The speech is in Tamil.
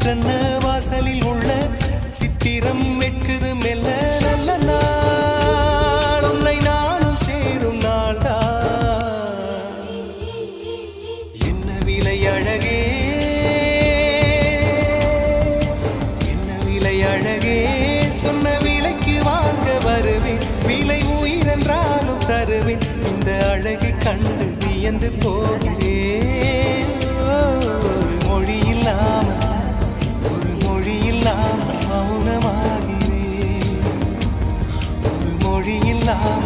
சிற்றன்ன வாசலில் உள்ள சித்திரம் வெட்குது மெல்ல நல்ல நாள் உன்னை நானும் சேரும் நாள்தான் என்ன விலை அழகே என்ன விலை அழகே சொன்ன விலைக்கு வாங்க வருவேன் விலை உயிரென்றாலும் தருவேன் இந்த அழகை கண்டு வியந்து போகிறேன் ஒரு மொழி இல்லாமல் மௌனமாகிறேன் ஒரு மொழி இல்லாமல்